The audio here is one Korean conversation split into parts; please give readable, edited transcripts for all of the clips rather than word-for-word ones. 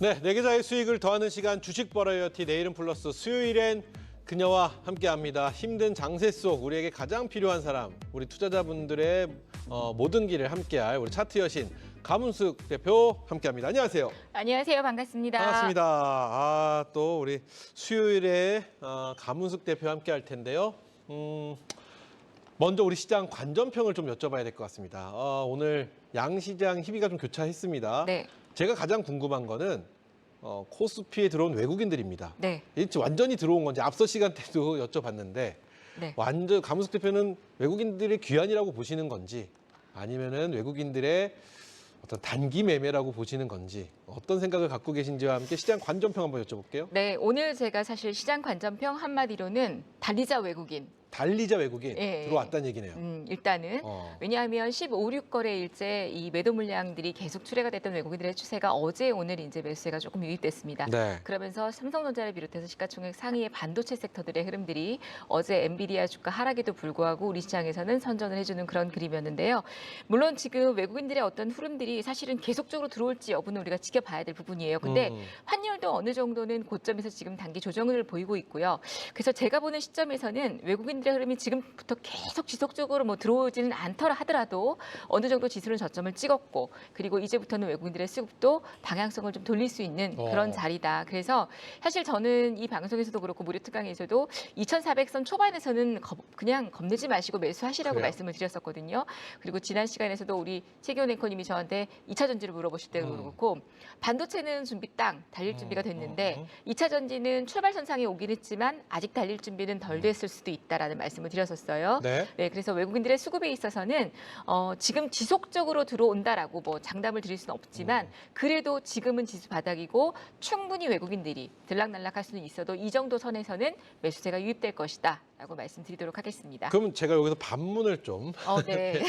네, 내 계좌의 수익을 더하는 시간 주식 버라이어티 내일은 플러스 수요일엔 그녀와 함께합니다. 힘든 장세 속 우리에게 가장 필요한 사람, 우리 투자자분들의 모든 길을 함께할 우리 차트 여신 가문숙 대표 함께합니다. 안녕하세요. 안녕하세요. 반갑습니다. 반갑습니다. 또 우리 수요일에 가문숙 대표 함께할 텐데요. 먼저 우리 시장 관전평을 좀 여쭤봐야 될 것 같습니다. 오늘 양시장 희비가 좀 교차했습니다. 네. 제가 가장 궁금한 거는 코스피에 들어온 외국인들입니다. 네. 완전히 들어온 건지 앞서 시간 때도 여쭤봤는데 네. 완전 가문숙 대표는 외국인들의 귀환이라고 보시는 건지 아니면은 외국인들의 어떤 단기 매매라고 보시는 건지 어떤 생각을 갖고 계신지와 함께 시장 관전평 한번 여쭤볼게요. 네, 오늘 제가 사실 시장 관전평 한마디로는 달리자 외국인. 달리자 외국인 예. 들어왔다는 얘기네요. 일단은 왜냐하면 15, 6거래일째 이 매도 물량들이 계속 출회가 됐던 외국인들의 추세가 어제 오늘 이제 매수세가 조금 유입됐습니다. 네. 그러면서 삼성전자를 비롯해서 시가총액 상위의 반도체 섹터들의 흐름들이 어제 엔비디아 주가 하락에도 불구하고 우리 시장에서는 선전을 해주는 그런 그림이었는데요. 물론 지금 외국인들의 어떤 흐름들이 사실은 계속적으로 들어올지 여부는 우리가 지켜봐야 될 부분이에요. 근데 환율도 어느 정도는 고점에서 지금 단기 조정을 보이고 있고요. 그래서 제가 보는 시점에서는 외국인들의 흐름이 지금부터 계속 지속적으로 들어오지는 않더라 하더라도 어느 정도 지수는 저점을 찍었고 그리고 이제부터는 외국인들의 수급도 방향성을 좀 돌릴 수 있는 그런 자리다. 그래서 사실 저는 이 방송에서도 그렇고 무료 특강에서도 2,400선 초반에서는 그냥 겁내지 마시고 매수하시라고 그래요? 말씀을 드렸었거든요. 그리고 지난 시간에서도 우리 최기원 앵커님이 저한테 2차 전지를 물어보실 때도 그렇고 반도체는 준비 땅 달릴 준비가 됐는데 2차 전지는 출발선상에 오긴 했지만 아직 달릴 준비는 덜 됐을 수도 있다라는 말씀을 드렸었어요. 네. 그래서 외국인들의 수급에 있어서는 지금 지속적으로 들어온다라고 장담을 드릴 수는 없지만 그래도 지금은 지수 바닥이고 충분히 외국인들이 들락날락할 수는 있어도 이 정도 선에서는 매수세가 유입될 것이다라고 말씀드리도록 하겠습니다. 그럼 제가 여기서 반문을 좀 네.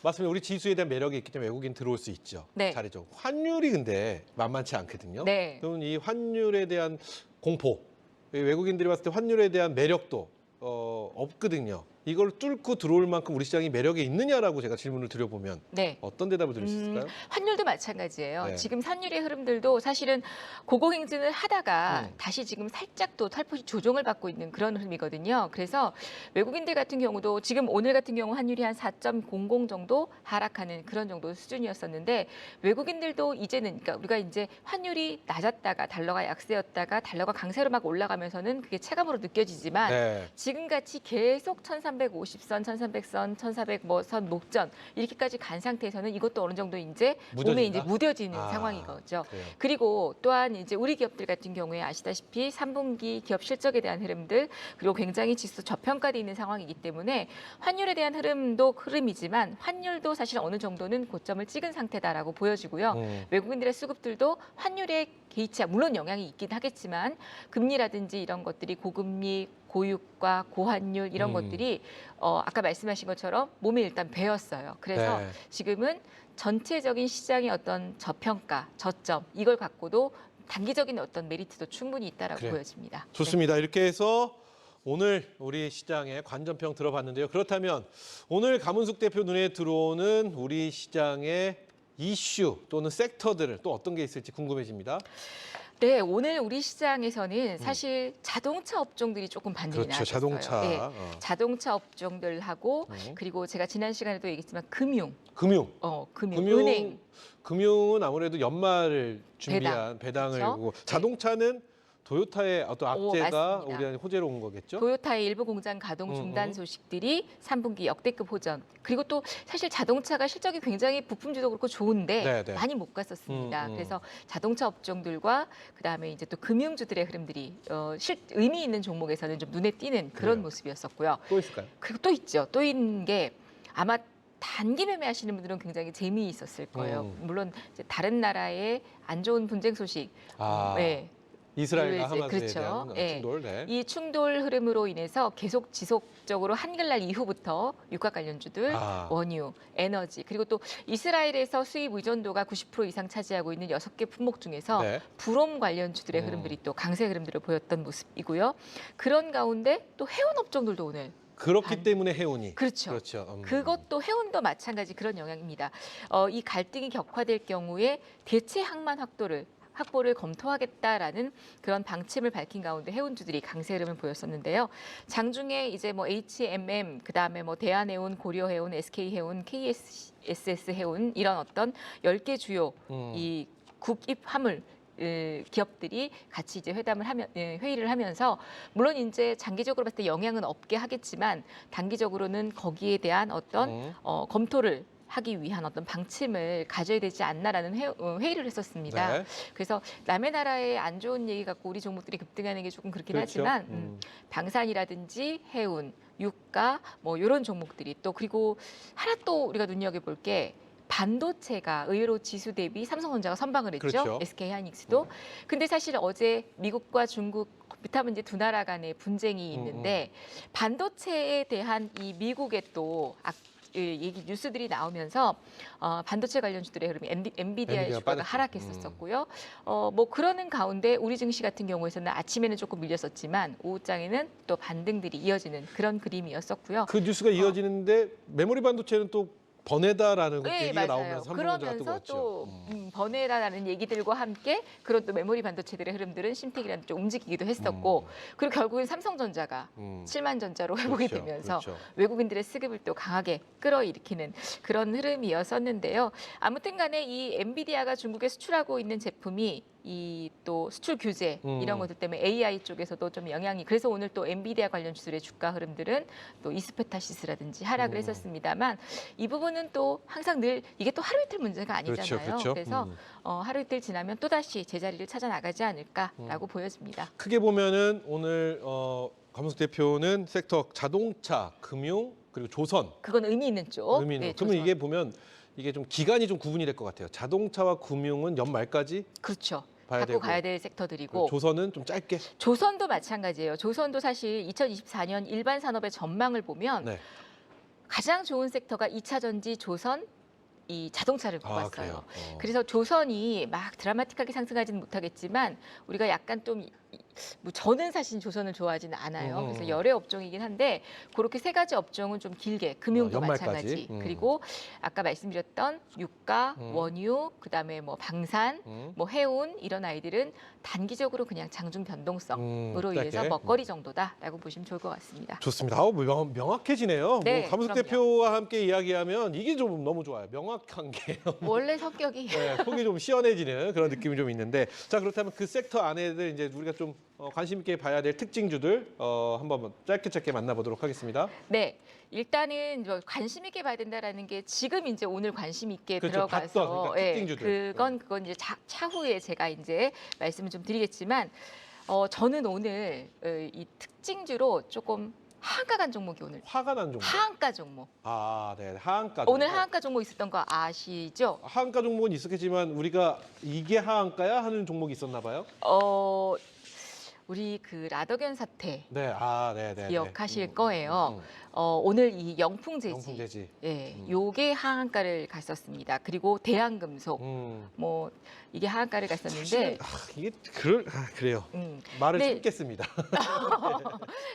맞습니다. 우리 지수에 대한 매력이 있기 때문에 외국인 들어올 수 있죠. 네. 잘해줘. 환율이 근데 만만치 않거든요. 네. 그럼 이 환율에 대한 공포, 외국인들이 봤을 때 환율에 대한 매력도 없거든요. 이걸 뚫고 들어올 만큼 우리 시장이 매력이 있느냐라고 제가 질문을 드려보면 네. 어떤 대답을 드릴 수 있을까요? 환율도 마찬가지예요. 네. 지금 환율의 흐름들도 사실은 고공행진을 하다가 다시 지금 살짝 또 살포시 조정을 받고 있는 그런 흐름이거든요. 그래서 외국인들 같은 경우도 지금 오늘 같은 경우 환율이 한 4.00 정도 하락하는 그런 정도 수준이었었는데 외국인들도 이제는 그러니까 우리가 이제 환율이 낮았다가 달러가 약세였다가 달러가 강세로 막 올라가면서는 그게 체감으로 느껴지지만 네. 지금같이 계속 1350선, 1300선, 1400선 목전 이렇게까지 간 상태에서는 이것도 어느 정도 이제 몸에 이제 무뎌지는 상황인 거죠. 그래요. 그리고 또한 이제 우리 기업들 같은 경우에 아시다시피 3분기 기업 실적에 대한 흐름들 그리고 굉장히 지수 저평가돼 있는 상황이기 때문에 환율에 대한 흐름도 흐름이지만 환율도 사실 어느 정도는 고점을 찍은 상태다라고 보여지고요. 외국인들의 수급들도 환율에 개의치 물론 영향이 있긴 하겠지만 금리라든지 이런 것들이 고금리, 고유가, 고환율 이런 것들이 아까 말씀하신 것처럼 몸에 일단 배었어요. 그래서 네. 지금은 전체적인 시장의 어떤 저평가, 저점 이걸 갖고도 단기적인 어떤 메리트도 충분히 있다라고 그래요. 보여집니다. 좋습니다. 이렇게 해서 오늘 우리 시장의 관전평 들어봤는데요. 그렇다면 오늘 가문숙 대표 눈에 들어오는 우리 시장의 이슈 또는 섹터들은 또 어떤 게 있을지 궁금해집니다. 네, 오늘 우리 시장에서는 사실 자동차 업종들이 조금 반등이 그렇죠. 나왔어요. 자동차. 네, 자동차 업종들하고 그리고 제가 지난 시간에도 얘기했지만 금융, 은행. 금융은 아무래도 연말을 준비한 배당을 그렇죠? 하고 자동차는 토요타의 어떤 악재가 맞습니다. 우리한테 호재로 온 거겠죠? 토요타의 일부 공장 가동 중단 소식들이 3분기 역대급 호전. 그리고 또 사실 자동차가 실적이 굉장히 부품주도 그렇고 좋은데 네. 많이 못 갔었습니다. 그래서 자동차 업종들과 그다음에 이제 또 금융주들의 흐름들이 의미 있는 종목에서는 좀 눈에 띄는 그런 그래요. 모습이었었고요. 또 있을까요? 그리고 또 있죠. 또 있는 게 아마 단기 매매하시는 분들은 굉장히 재미있었을 거예요. 물론 이제 다른 나라의 안 좋은 분쟁 소식, 네. 이스라엘과 하마스에 그렇죠. 대한 예. 충돌. 네. 이 충돌 흐름으로 인해서 계속 지속적으로 한글날 이후부터 유가 관련주들, 원유, 에너지 그리고 또 이스라엘에서 수입 의존도가 90% 이상 차지하고 있는 6개 품목 중에서 네. 불옴 관련주들의 흐름들이 또 강세 흐름들을 보였던 모습이고요. 그런 가운데 또 해운 업종들도 오늘 그렇기 때문에 해운이. 그렇죠. 그렇죠. 그것도 해운도 마찬가지 그런 영향입니다. 이 갈등이 격화될 경우에 대체 항만 확보를 검토하겠다라는 그런 방침을 밝힌 가운데 해운주들이 강세 흐름을 보였었는데요. 장중에 이제 뭐 HMM, 그다음에 뭐 대한해운, 고려해운, SK해운, KSS 해운 이런 어떤 10개 주요 이 국입 화물 기업들이 같이 이제 회의를 하면서 물론 이제 장기적으로 봤을 때 영향은 없게 하겠지만 단기적으로는 거기에 대한 어떤 검토를 하기 위한 어떤 방침을 가져야 되지 않나라는 회의를 했었습니다. 네. 그래서 남의 나라의 안 좋은 얘기 갖고 우리 종목들이 급등하는 게 조금 그렇긴 그렇죠. 하지만 방산이라든지 해운, 유가 뭐 이런 종목들이 또 그리고 하나 또 우리가 눈여겨볼 게 반도체가 의외로 지수 대비 삼성전자가 선방을 했죠. 그렇죠. SK하이닉스도. 근데 사실 어제 미국과 중국 그렇다면 이제 두 나라 간의 분쟁이 있는데 반도체에 대한 이 미국의 또 얘기 뉴스들이 나오면서 반도체 관련주들의 흐름이 엔비디아의 주가가 빠졌죠. 하락했었고요. 뭐 그러는 가운데 우리 증시 같은 경우에서는 아침에는 조금 밀렸었지만 오후장에는 또 반등들이 이어지는 그런 그림이었었고요. 그 뉴스가 이어지는데 메모리 반도체는 또 번외다라는 네, 얘기가 맞아요. 나오면서 삼성전자가 그러면서 뜨거웠죠. 또 번외라는 얘기들과 함께 그런 또 메모리 반도체들의 흐름들은 심택이라는 좀 움직이기도 했었고 그리고 결국엔 삼성전자가 7만 전자로 회복이 그렇죠. 되면서 그렇죠. 외국인들의 수급을 또 강하게 끌어일으키는 그런 흐름이었었는데요. 아무튼 간에 이 엔비디아가 중국에 수출하고 있는 제품이 이 또 수출 규제 이런 것들 때문에 AI 쪽에서도 좀 영향이 그래서 오늘 또 엔비디아 관련 주들의 주가 흐름들은 또 이스페타시스라든지 하락을 했었습니다만 이 부분은 또 항상 늘 이게 또 하루 이틀 문제가 아니잖아요. 그렇죠. 그래서 하루 이틀 지나면 또 다시 제자리를 찾아 나가지 않을까라고 보여집니다. 크게 보면은 오늘 강문석 대표는 섹터 자동차, 금융 그리고 조선 그건 의미 있는 쪽. 의미 있는. 네, 그러면 조선. 이게 보면 이게 좀 기간이 좀 구분이 될 것 같아요. 자동차와 금융은 연말까지 그렇죠. 봐야 갖고 되고 가야 될 섹터들이고 조선은 좀 짧게. 조선도 마찬가지예요. 조선도 사실 2024년 일반 산업의 전망을 보면 네. 가장 좋은 섹터가 2차 전지, 조선, 이 자동차를 꼽았어요. 그래요? 그래서 조선이 막 드라마틱하게 상승하지는 못하겠지만 우리가 약간 좀 뭐 저는 사실 조선을 좋아하지는 않아요. 그래서 열애 업종이긴 한데 그렇게 세 가지 업종은 좀 길게 금융도 연말까지? 마찬가지. 그리고 아까 말씀드렸던 유가, 원유, 그다음에 뭐 방산, 뭐 해운 이런 아이들은 단기적으로 그냥 장중 변동성으로 짧게. 인해서 먹거리 정도다라고 보시면 좋을 것 같습니다. 좋습니다. 아우 명확해지네요. 네, 뭐 강문석 그럼요. 대표와 함께 이야기하면 이게 좀 너무 좋아요. 명확한 게 원래 성격이 네, 속이 좀 시원해지는 그런 느낌이 좀 있는데 자 그렇다면 그 섹터 안에들 이제 우리가 좀 관심 있게 봐야 될 특징주들 한번 짧게 만나보도록 하겠습니다. 네. 일단은 관심 있게 봐야 된다라는 게 지금 이제 오늘 관심 있게 그렇죠. 들어가서 봤던, 그러니까 특징주들. 그건 이제 차후에 제가 이제 말씀을 좀 드리겠지만 저는 오늘 이 특징주로 조금 하한가 간 종목이 오늘 화가 난 종목. 하한가 종목. 네, 하한가. 오늘 종목. 하한가 종목 있었던 거 아시죠? 하한가 종목은 있었겠지만 우리가 이게 하한가야 하는 종목이 있었나 봐요. 우리 그 라더견 사태 네, 네. 기억하실 거예요. 오늘 이 영풍제지, 영풍제지. 예, 요게 하한가를 갔었습니다. 그리고 대한금속, 뭐 이게 하한가를 갔었는데, 이게 그래요. 말을 네. 참겠습니다.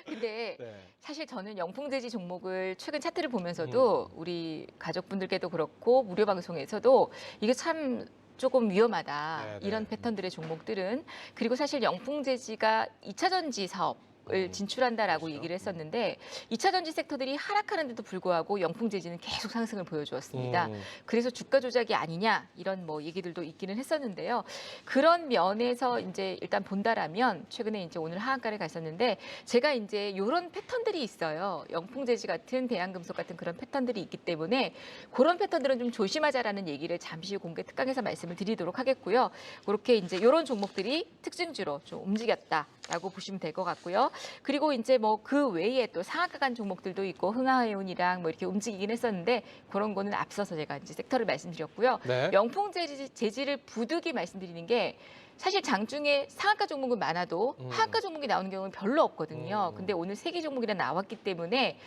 근데 네. 사실 저는 영풍제지 종목을 최근 차트를 보면서도 우리 가족분들께도 그렇고 무료 방송에서도 이게 참 조금 위험하다. 네, 네. 이런 패턴들의 종목들은 그리고 사실 영풍제지가 2차 전지 사업 을 진출한다라고 얘기를 했었는데 2차 전지 섹터들이 하락하는데도 불구하고 영풍제지는 계속 상승을 보여주었습니다. 그래서 주가 조작이 아니냐 이런 뭐 얘기들도 있기는 했었는데요. 그런 면에서 이제 일단 본다라면 최근에 이제 오늘 하한가를 갔었는데 제가 이제 이런 패턴들이 있어요. 영풍제지 같은 대한금속 같은 그런 패턴들이 있기 때문에 그런 패턴들은 좀 조심하자라는 얘기를 잠시 후 공개 특강에서 말씀을 드리도록 하겠고요. 그렇게 이제 이런 종목들이 특징주로 좀 움직였다라고 보시면 될 것 같고요. 그리고 이제 뭐 그 외에 또 상한가 간 종목들도 있고 흥하해운이랑 뭐 이렇게 움직이긴 했었는데 그런 거는 앞서서 제가 이제 섹터를 말씀드렸고요. 네. 영풍제지를 부득이 말씀드리는 게 사실 장중에 상한가 종목은 많아도 하한가 종목이 나오는 경우는 별로 없거든요. 근데 오늘 세 개 종목이나 나왔기 때문에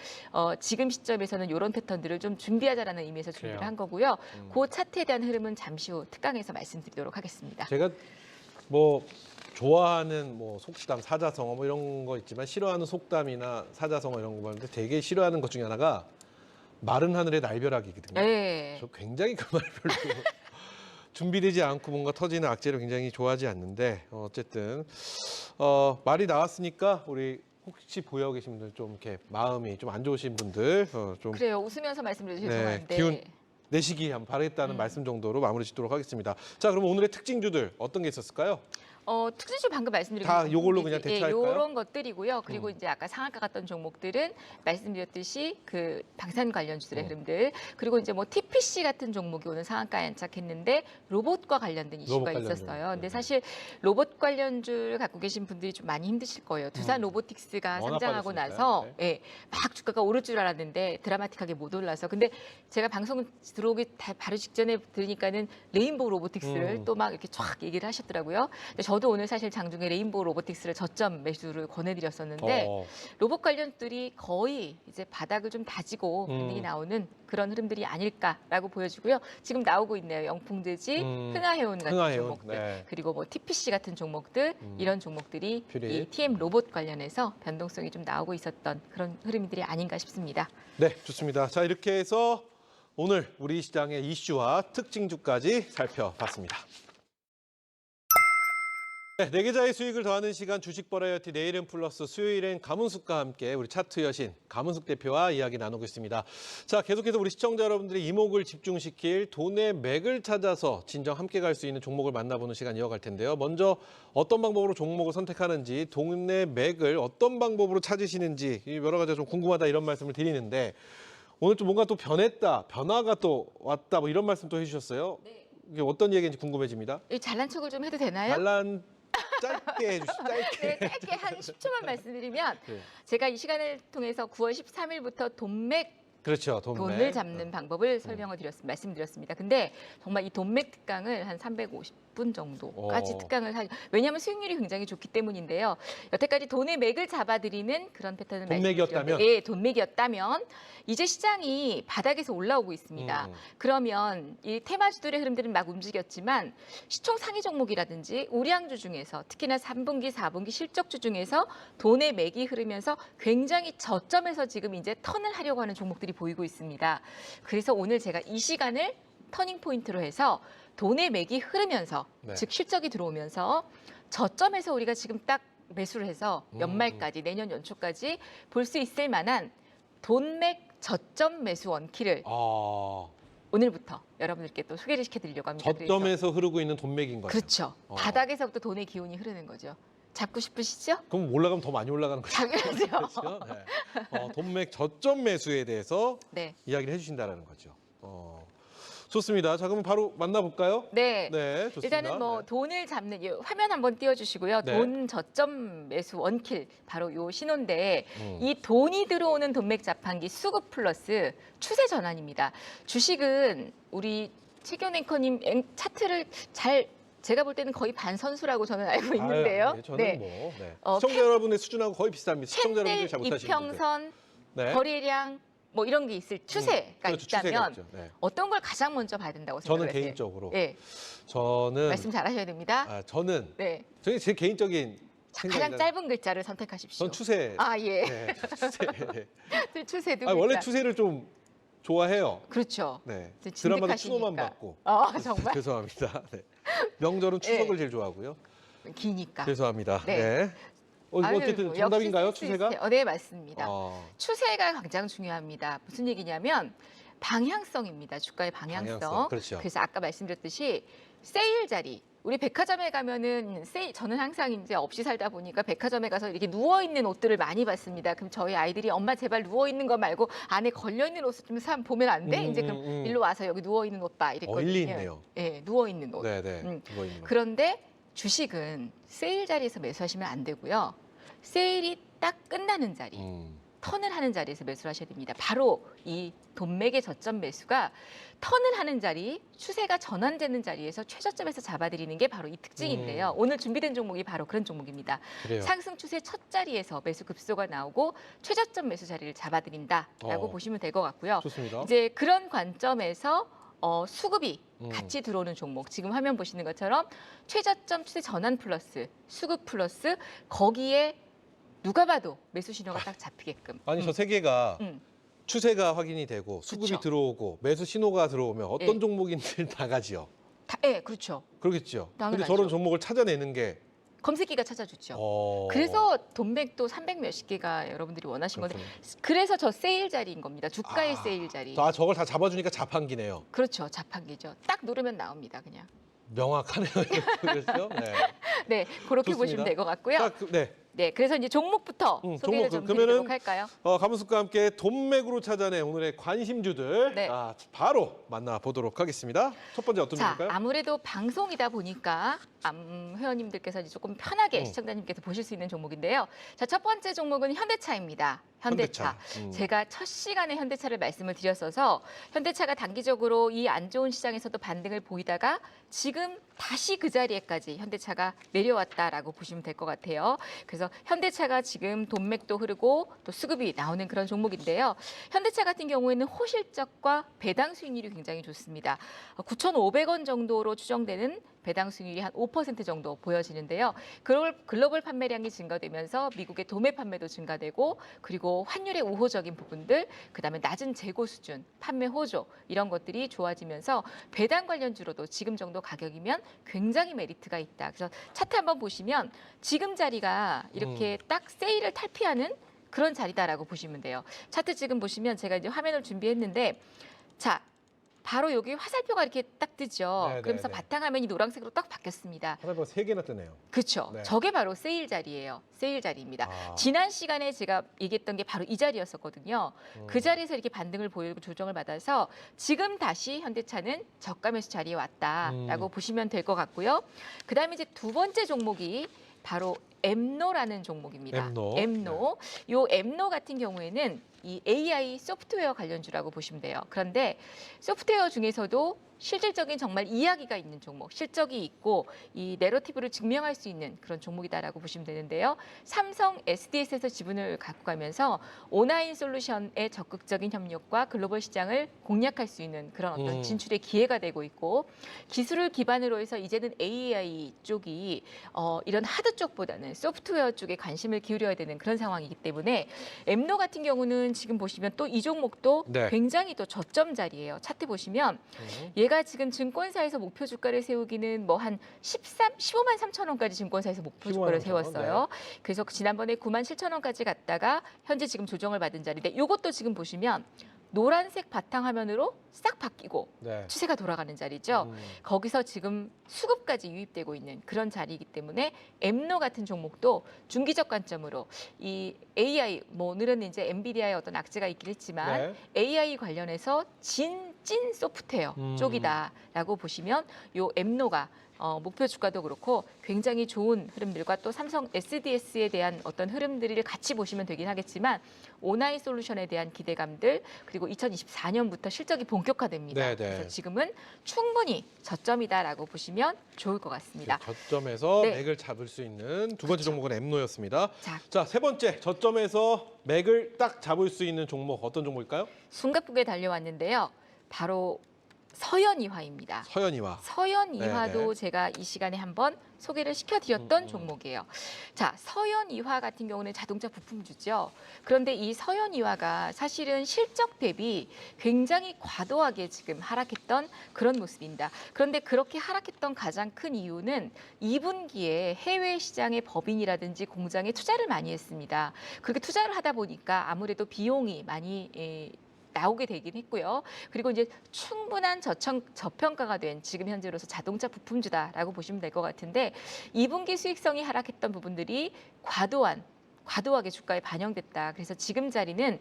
지금 시점에서는 이런 패턴들을 좀 준비하자라는 의미에서 준비를 그래요. 한 거고요. 그 차트에 대한 흐름은 잠시 후 특강에서 말씀드리도록 하겠습니다. 제가 뭐 좋아하는 뭐 속담, 사자성어 뭐 이런 거 있지만 싫어하는 속담이나 사자성어 이런 거 보는데 되게 싫어하는 것 중에 하나가 마른 하늘의 날벼락이거든요. 네. 저 굉장히 그 말 별로 준비되지 않고 뭔가 터지는 악재를 굉장히 좋아하지 않는데 어쨌든 말이 나왔으니까 우리 혹시 보여 계신 분들 좀 이렇게 마음이 좀 안 좋으신 분들 좀 그래요. 웃으면서 말씀드려서 네, 죄송한데. 기운 내시기 한번 바라겠다는 말씀 정도로 마무리 짓도록 하겠습니다. 자, 그럼 오늘의 특징주들 어떤 게 있었을까요? 특징주 방금 말씀드린 다 것처럼 요걸로 그냥 대체할까요? 이런 것들이고요. 그리고 이제 아까 상한가 갔던 종목들은 말씀드렸듯이 그 방산 관련주들의 흐름들, 그리고 이제 뭐 TPC 같은 종목이 오늘 상한가에 안착했는데 로봇과 관련된 이슈가 로봇 관련주. 있었어요. 근데 네. 사실 로봇 관련주를 갖고 계신 분들이 좀 많이 힘드실 거예요. 두산 로보틱스가 워낙 상장하고 빠졌으니까요. 나서 네. 예, 막 주가가 오를 줄 알았는데 드라마틱하게 못 올라서. 근데 제가 방송 들어오기 바로 직전에 들으니까는 레인보우 로보틱스를 또 막 이렇게 쫙 얘기를 하셨더라고요. 근데 저도 오늘 사실 장중에 레인보우 로보틱스를 저점 매수를 권해드렸었는데 로봇 관련들이 거의 이제 바닥을 좀 다지고 반등이 나오는 그런 흐름들이 아닐까라고 보여지고요. 지금 나오고 있네요. 영풍돼지, 흥하해온 같은 흥하해온, 종목들, 네. 그리고 뭐 TPC 같은 종목들, 이런 종목들이 퓨리. 이 TM 로봇 관련해서 변동성이 좀 나오고 있었던 그런 흐름들이 아닌가 싶습니다. 네, 좋습니다. 자, 이렇게 해서 오늘 우리 시장의 이슈와 특징주까지 살펴봤습니다. 네, 네 계좌의 수익을 더하는 시간 주식 버라이어티 내일은 플러스 수요일엔 가문숙과 함께 우리 차트 여신 가문숙 대표와 이야기 나누고 있습니다. 자, 계속해서 우리 시청자 여러분들의 이목을 집중시킬 돈의 맥을 찾아서 진정 함께 갈 수 있는 종목을 만나보는 시간 이어갈 텐데요. 먼저 어떤 방법으로 종목을 선택하는지, 돈의 맥을 어떤 방법으로 찾으시는지 여러 가지가 좀 궁금하다 이런 말씀을 드리는데 오늘 좀 뭔가 또 변했다, 변화가 또 왔다 뭐 이런 말씀 또 해주셨어요. 이게 어떤 얘기인지 궁금해집니다. 이 잘난 척을 좀 해도 되나요? 잘난 짧게 해주시죠. 짧게. 네, 짧게 한 10초만 말씀드리면 네. 제가 이 시간을 통해서 9월 13일부터 돈맥 그렇죠. 돈을 잡는 방법을 말씀드렸습니다. 근데 정말 이 돈맥 특강을 한 350분 정도까지 특강을 왜냐하면 수익률이 굉장히 좋기 때문인데요. 여태까지 돈의 맥을 잡아드리는 그런 패턴을 돈맥이었다면? 말씀드렸는데, 예, 돈맥이었다면 이제 시장이 바닥에서 올라오고 있습니다. 그러면 이 테마주들의 흐름들은 막 움직였지만 시총 상위 종목이라든지 우량주 중에서 특히나 3분기, 4분기 실적주 중에서 돈의 맥이 흐르면서 굉장히 저점에서 지금 이제 턴을 하려고 하는 종목들이 보이고 있습니다. 그래서 오늘 제가 이 시간을 터닝 포인트로 해서 돈의 맥이 흐르면서 네. 즉 실적이 들어오면서 저점에서 우리가 지금 딱 매수를 해서 연말까지 내년 연초까지 볼 수 있을 만한 돈맥 저점 매수 원키를 오늘부터 여러분들께 또 소개를 시켜드리려고 합니다. 저점에서 흐르고 있는 돈맥인 거예요. 그렇죠. 바닥에서부터 돈의 기운이 흐르는 거죠. 잡고 싶으시죠? 그럼 올라가면 더 많이 올라가는 거죠. 당연하죠. 그렇죠? 네. 돈맥 저점 매수에 대해서 네. 이야기를 해주신다는 거죠. 좋습니다. 자, 그럼 바로 만나볼까요? 네. 네, 좋습니다. 일단은 뭐 네. 돈을 잡는 이 화면 한번 띄워주시고요. 네. 돈 저점 매수 원킬 바로 요 신호인데 이 돈이 들어오는 돈맥 자판기 수급 플러스 추세 전환입니다. 주식은 우리 최경 앵커님 차트를 잘 제가 볼 때는 거의 반선수라고 저는 알고 있는데요. 네, 저는 뭐 시청자 캔- 여러분의 수준하고 거의 비슷합니다. 시청자 여러분들이 잘 캔들, 못하시는 분들. 이평선, 네. 거래량 뭐 이런 게 있을 추세가 그렇죠, 추세가 있다면 있죠. 네. 어떤 걸 가장 먼저 봐야 된다고 저는 생각하세요? 개인적으로 네, 저는 말씀 잘하셔야 됩니다. 저는 네, 제 개인적인 가장 생각이잖아요. 짧은 글자를 선택하십시오. 전 추세. 아 예, 네, 추세. 추세도 원래 글자. 추세를 좀 좋아해요. 그렇죠. 네. 이제 드라마도 진득하시니까. 추노만 받고. 정말 죄송합니다. 네. 명절은 추석을 네. 제일 좋아하고요. 기니까. 죄송합니다. 네. 네. 아유, 어쨌든 뭐 정답인가요, 역시 센스 추세가? 있으세요. 네, 맞습니다. 어, 추세가 가장 중요합니다. 무슨 얘기냐면 방향성입니다. 주가의 방향성. 방향성, 그렇죠. 그래서 아까 말씀드렸듯이 세일 자리. 우리 백화점에 가면은 저는 항상 이제 없이 살다 보니까 백화점에 가서 이렇게 누워 있는 옷들을 많이 봤습니다. 그럼 저희 아이들이 엄마 제발 누워 있는 거 말고 안에 걸려 있는 옷을 좀 보면 안 돼? 이제 그럼 일로 와서 여기 누워 있는 옷 봐. 이랬거든요. 일리 있네요. 예, 누워 있는 옷. 네네. 음. 누워 있는 거. 그런데 주식은 세일 자리에서 매수하시면 안 되고요. 세일이 딱 끝나는 자리. 턴을 하는 자리에서 매수를 하셔야 됩니다. 바로 이 돈맥의 저점 매수가 턴을 하는 자리, 추세가 전환되는 자리에서 최저점에서 잡아드리는 게 바로 이 특징인데요. 오늘 준비된 종목이 바로 그런 종목입니다. 그래요. 상승 추세 첫 자리에서 매수 급소가 나오고 최저점 매수 자리를 잡아드린다라고 어. 보시면 될 것 같고요. 좋습니다. 이제 그런 관점에서 수급이 같이 들어오는 종목. 지금 화면 보시는 것처럼 최저점 추세 전환 플러스 수급 플러스 거기에 누가 봐도 매수 신호가 딱 잡히게끔. 아니 저 세 개가 음. 추세가 확인이 되고 수급이 그쵸. 들어오고 매수 신호가 들어오면 어떤 예. 종목인지 다 가지요. 예, 그렇죠. 그렇겠죠. 근데 당연하죠. 저런 종목을 찾아내는 게 검색기가 찾아주죠. 그래서 돈맥도 300 몇십 개가 여러분들이 원하신 건데 그래서 저 세일 자리인 겁니다. 주가의 세일 자리. 저걸 다 잡아주니까 자판기네요. 그렇죠. 자판기죠. 딱 누르면 나옵니다. 그냥. 명확하네요. 그렇죠? 네. 네, 그렇게 좋습니다. 보시면 될 것 같고요. 자, 네. 네, 그래서 이제 종목부터 소개를 종목, 좀 그러면은 드리도록 할까요? 가문숙과 함께 돈맥으로 찾아낸 오늘의 관심주들 네. 바로 만나보도록 하겠습니다. 첫 번째 어떤 자, 종목일까요? 아무래도 방송이다 보니까 회원님들께서 이제 조금 편하게 음. 시청자님께서 보실 수 있는 종목인데요. 자, 첫 번째 종목은 현대차입니다. 현대차. 제가 첫 시간에 현대차를 말씀을 드렸어서 현대차가 단기적으로 이 안 좋은 시장에서도 반등을 보이다가 지금 다시 그 자리에까지 현대차가 내려왔다라고 보시면 될 것 같아요. 그래서 현대차가 지금 돈맥도 흐르고 또 수급이 나오는 그런 종목인데요. 현대차 같은 경우에는 호실적과 배당 수익률이 굉장히 좋습니다. 9,500원 정도로 추정되는 배당 수익률이 한 5% 정도 보여지는데요. 글로벌 판매량이 증가되면서 미국의 도매 판매도 증가되고 그리고 환율의 우호적인 부분들, 그다음에 낮은 재고 수준, 판매 호조 이런 것들이 좋아지면서 배당 관련주로도 지금 정도 가격이면 굉장히 메리트가 있다. 그래서 차트 한번 보시면 지금 자리가 이렇게 딱 세일을 탈피하는 그런 자리다라고 보시면 돼요. 차트 지금 보시면 제가 이제 화면을 준비했는데 자. 바로 여기 화살표가 이렇게 딱 뜨죠. 네네네. 그러면서 바탕화면이 노란색으로 딱 바뀌었습니다. 하나가 세 개나 뜨네요. 그렇죠. 네. 저게 바로 세일 자리예요. 세일 자리입니다. 아. 지난 시간에 제가 얘기했던 게 바로 이 자리였었거든요. 그 자리에서 이렇게 반등을 보이고 조정을 받아서 지금 다시 현대차는 저가 매수 자리에 왔다라고 보시면 될 것 같고요. 그다음에 이제 두 번째 종목이 바로 엠노라는 종목입니다. 엠노. 요 엠노 같은 경우에는 이 AI 소프트웨어 관련주라고 보시면 돼요. 그런데 소프트웨어 중에서도 실질적인 정말 이야기가 있는 종목, 실적이 있고 이 내러티브를 증명할 수 있는 그런 종목이다라고 보시면 되는데요. 삼성 SDS에서 지분을 갖고 가면서 오나인 솔루션의 적극적인 협력과 글로벌 시장을 공략할 수 있는 그런 어떤 진출의 기회가 되고 있고 기술을 기반으로 해서 이제는 AI 쪽이 이런 하드 쪽보다는 소프트웨어 쪽에 관심을 기울여야 되는 그런 상황이기 때문에 엠노 같은 경우는 지금 보시면 또 이 종목도 네. 굉장히 또 저점 자리예요. 차트 보시면 얘가 지금 증권사에서 목표 주가를 세우기는 뭐 한 15만 3천 원까지 증권사에서 목표 주가를 세웠어요. 그래서 지난번에 9만 7천 원까지 갔다가 현재 지금 조정을 받은 자리인데 이것도 지금 보시면 노란색 바탕화면으로 싹 바뀌고 추세가 돌아가는 자리죠. 거기서 지금 수급까지 유입되고 있는 그런 자리이기 때문에 엠노 같은 종목도 중기적 관점으로 이 AI 뭐 오늘은 이제 엔비디아의 어떤 악재가 있긴 했지만 AI 관련해서 찐 소프트웨어 쪽이다라고 보시면 요 엠노가 목표 주가도 그렇고 굉장히 좋은 흐름들과 또 삼성 SDS에 대한 어떤 흐름들을 같이 보시면 되긴 하겠지만 오나이 솔루션에 대한 기대감들 그리고 2024년부터 실적이 본격화됩니다. 그래서 지금은 충분히 저점이다라고 보시면 좋을 것 같습니다. 저점에서 맥을 잡을 수 있는 두 번째 종목은 엠노였습니다. 자, 세 번째 저점에서 맥을 딱 잡을 수 있는 종목 어떤 종목일까요? 숨가쁘게 달려왔는데요. 바로 서현이화입니다. 서현이화도 제가 이 시간에 한번 소개를 시켜드렸던 종목이에요. 자, 서현이화 같은 경우는 자동차 부품주죠. 그런데 이 서현이화가 사실은 실적 대비 굉장히 과도하게 지금 하락했던 그런 모습입니다. 그런데 그렇게 하락했던 가장 큰 이유는 2분기에 해외 시장의 법인이라든지 공장에 투자를 많이 했습니다. 그렇게 투자를 하다 보니까 아무래도 비용이 많이 나오게 되긴 했고요. 그리고 이제 충분한 저평가가 된 지금 현재로서 자동차 부품주다라고 보시면 될 것 같은데 2분기 수익성이 하락했던 부분들이 과도하게 주가에 반영됐다. 그래서 지금 자리는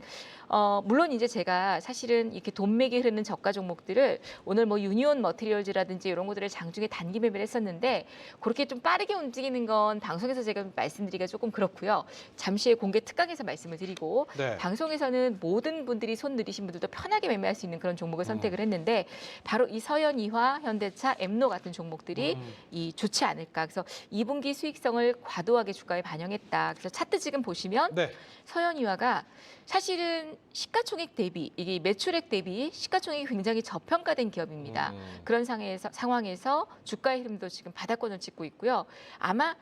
물론 이제 제가 사실은 이렇게 돈맥이 흐르는 저가 종목들을 오늘 뭐 유니온 머티리얼즈라든지 이런 것들을 장중에 단기 매매를 했었는데 그렇게 좀 빠르게 움직이는 건 방송에서 제가 말씀드리기가 조금 그렇고요. 잠시 후에 공개 특강에서 말씀을 드리고 방송에서는 모든 분들이 손 느리신 분들도 편하게 매매할 수 있는 그런 종목을 선택을 했는데 바로 이 서현이화, 현대차, 엠노 같은 종목들이 이 좋지 않을까. 그래서 2분기 수익성을 과도하게 주가에 반영했다. 그래서 차트 지금 지금 보시면 네. 서현이와가 사실은 시가총액 대비, 이게 매출액 대비 시가총액이 굉장히 저평가된 기업입니다. 그런 상황에서 주가의 흐름도 지금 바닥권을 찍고 있고요. 아마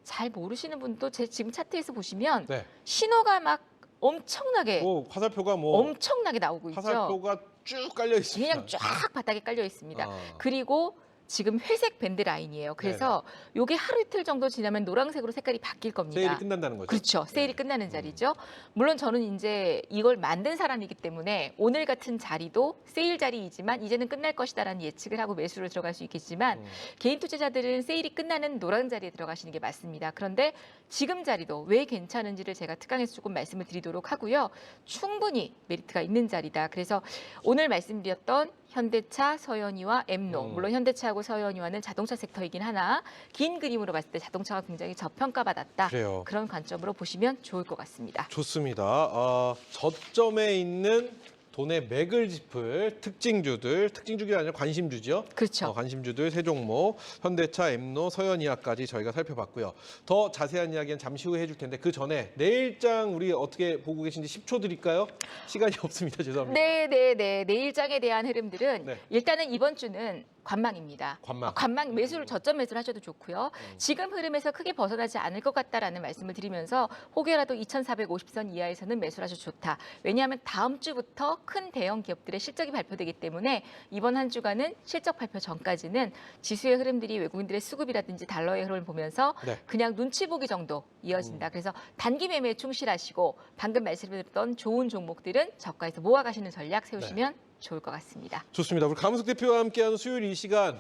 잘 모르시는 분도 제 지금 차트에서 보시면 네. 신호가 막 엄청나게 화살표가 엄청나게 나오고 있죠. 화살표가 쭉 깔려 있습니다. 그냥 쫙 바닥에 깔려 있습니다. 아. 그리고 지금 회색 밴드 라인이에요. 그래서 요게 하루 이틀 정도 지나면 노란색으로 색깔이 바뀔 겁니다. 세일이 끝난다는 거죠. 그렇죠. 세일이 끝나는 자리죠. 물론 저는 이제 이걸 만든 사람이기 때문에 오늘 같은 자리도 세일 자리이지만 이제는 끝날 것이다라는 예측을 하고 매수를 들어갈 수 있겠지만 개인 투자자들은 세일이 끝나는 노란 자리에 들어가시는 게 맞습니다. 그런데 지금 자리도 왜 괜찮은지를 제가 특강에서 조금 말씀을 드리도록 하고요. 충분히 메리트가 있는 자리다. 그래서 오늘 말씀드렸던 현대차, 서현이와 엠노, 물론 현대차하고 서현이와는 자동차 섹터이긴 하나 긴 그림으로 봤을 때 자동차가 굉장히 저평가받았다. 그래요. 그런 관점으로 보시면 좋을 것 같습니다. 좋습니다. 저점에 있는 돈의 맥을 짚을 특징주가 아니라 관심주죠. 그렇죠. 관심주들 세 종목, 현대차, 엠노, 서현이와까지 저희가 살펴봤고요. 더 자세한 이야기는 잠시 후에 해줄 텐데 그 전에 내일장 우리 어떻게 보고 계신지 10초 드릴까요? 시간이 없습니다. 죄송합니다. 네. 내일장에 대한 흐름들은 네. 일단은 이번 주는 관망입니다. 관망. 매수를 저점 매수를 하셔도 좋고요. 지금 흐름에서 크게 벗어나지 않을 것 같다라는 말씀을 드리면서 혹여라도 2,450선 이하에서는 매수를 하셔도 좋다. 왜냐하면 다음 주부터 큰 대형 기업들의 실적이 발표되기 때문에 이번 한 주간은 실적 발표 전까지는 지수의 흐름들이 외국인들의 수급이라든지 달러의 흐름을 보면서 네. 그냥 눈치 보기 정도 이어진다. 그래서 단기 매매에 충실하시고 방금 말씀드렸던 좋은 종목들은 저가에서 모아가시는 전략 세우시면 좋을 것 같습니다. 좋습니다. 우리 감숙 대표와 함께하는 수요일 이 시간,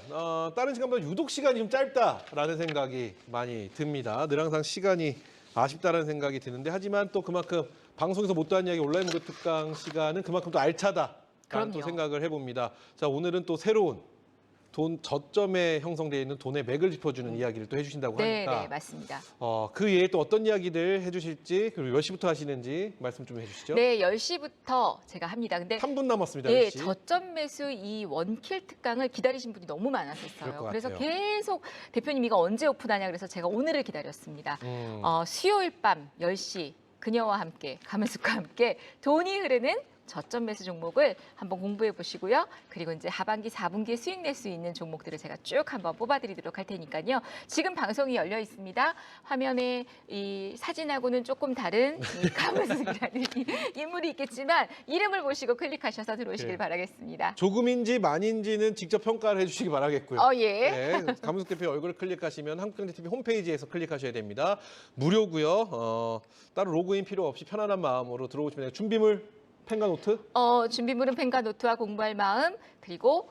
다른 시간보다 유독 시간이 좀 짧다라는 생각이 많이 듭니다. 늘 항상 시간이 아쉽다라는 생각이 드는데 하지만 또 그만큼 방송에서 못다한 이야기 온라인 무료 특강 시간은 그만큼 또 알차다라는 또 그럼요. 생각을 해봅니다. 자, 오늘은 또 새로운 저점에 형성되어 있는 돈의 맥을 짚어주는 이야기를 또 해주신다고 하니까 네, 맞습니다. 그 외에 또 어떤 이야기들 해주실지 그리고 몇 시부터 하시는지 말씀 좀 해주시죠. 네, 10시부터 제가 합니다. 근데 3분 남았습니다. 예, 10시. 저점 매수 이 원킬 특강을 기다리신 분이 너무 그럴 많았었어요. 것 그래서 같아요. 계속 대표님 이거 언제 오픈하냐 그래서 제가 오늘을 기다렸습니다. 수요일 밤 10시 그녀와 함께 가면숙과 함께 돈이 흐르는 저점 매수 종목을 한번 공부해 보시고요. 그리고 이제 하반기 4분기에 수익 낼 수 있는 종목들을 제가 쭉 한번 뽑아드리도록 할 테니까요. 지금 방송이 열려 있습니다. 화면에 이 사진하고는 조금 다른 이 가면숙이라는 인물이 있겠지만 이름을 보시고 클릭하셔서 들어오시길 바라겠습니다. 조금인지 많이인지는 직접 평가를 해주시기 바라겠고요. 예. 네, 감숙 대표의 얼굴을 클릭하시면 한국경제TV 홈페이지에서 클릭하셔야 됩니다. 무료고요. 따로 로그인 필요 없이 편안한 마음으로 들어오시면 돼요. 준비물 펜과 노트? 준비물은 펜과 노트와 공부할 마음 그리고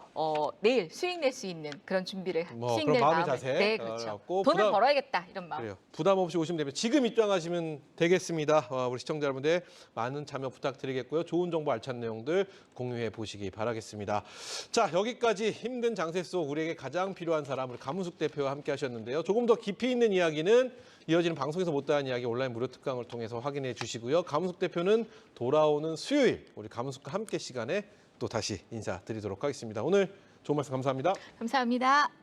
내일 수익 낼 수 있는 그런 준비를 수익 그런 낼 마음의 마음을 자세. 네, 그렇죠. 갖고 돈을 벌어야겠다 이런 마음. 그래요. 부담 없이 오시면 되면 지금 입장하시면 되겠습니다. 우리 시청자 여러분들 많은 참여 부탁드리겠고요. 좋은 정보 알찬 내용들 공유해 보시기 바라겠습니다. 자, 여기까지 힘든 장세 속 우리에게 가장 필요한 사람 우리 감숙 대표와 함께 하셨는데요. 조금 더 깊이 있는 이야기는 이어지는 방송에서 못다한 이야기 온라인 무료 특강을 통해서 확인해 주시고요. 감숙 대표는 돌아오는 수요일 우리 감숙과 함께 시간에 또 다시 인사드리도록 하겠습니다. 오늘 좋은 말씀 감사합니다. 감사합니다.